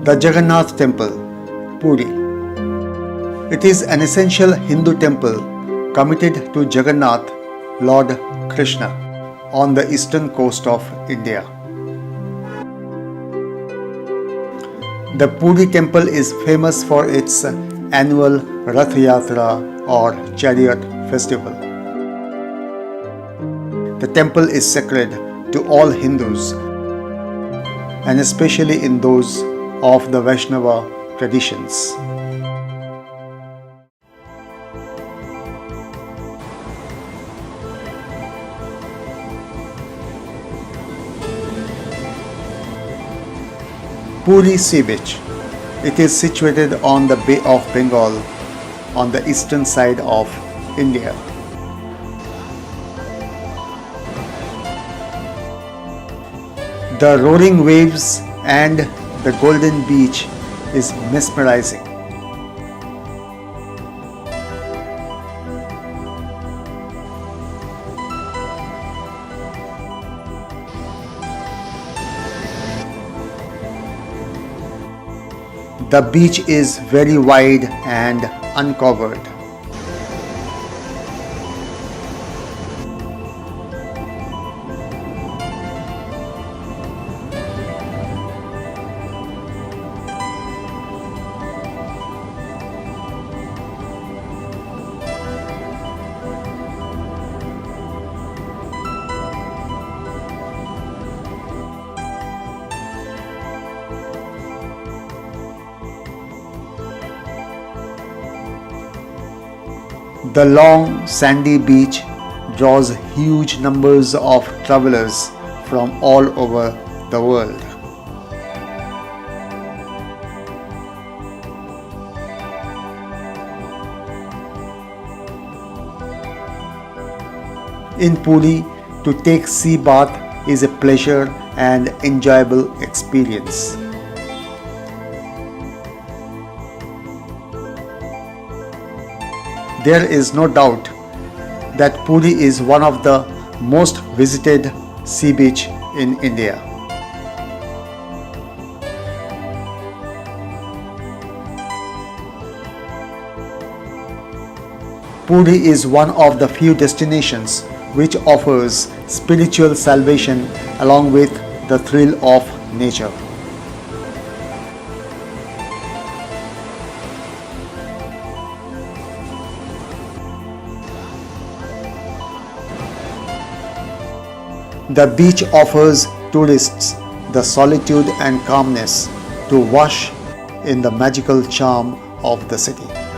The Jagannath Temple, Puri. It is an essential Hindu temple committed to Jagannath, Lord Krishna, on the eastern coast of India. The Puri temple is famous for its annual Rath Yatra or Chariot Festival. The temple is sacred to all Hindus and especially in those of the Vaishnava traditions. Puri Sea Beach. It is situated on the Bay of Bengal on the eastern side of India. The roaring waves and the golden beach is mesmerizing. The beach is very wide and uncovered. The long sandy beach draws huge numbers of travelers from all over the world. In Puri, to take sea bath is a pleasure and enjoyable experience. There is no doubt that Puri is one of the most visited sea beach in India. Puri is one of the few destinations which offers spiritual salvation along with the thrill of nature. The beach offers tourists the solitude and calmness to wash in the magical charm of the city.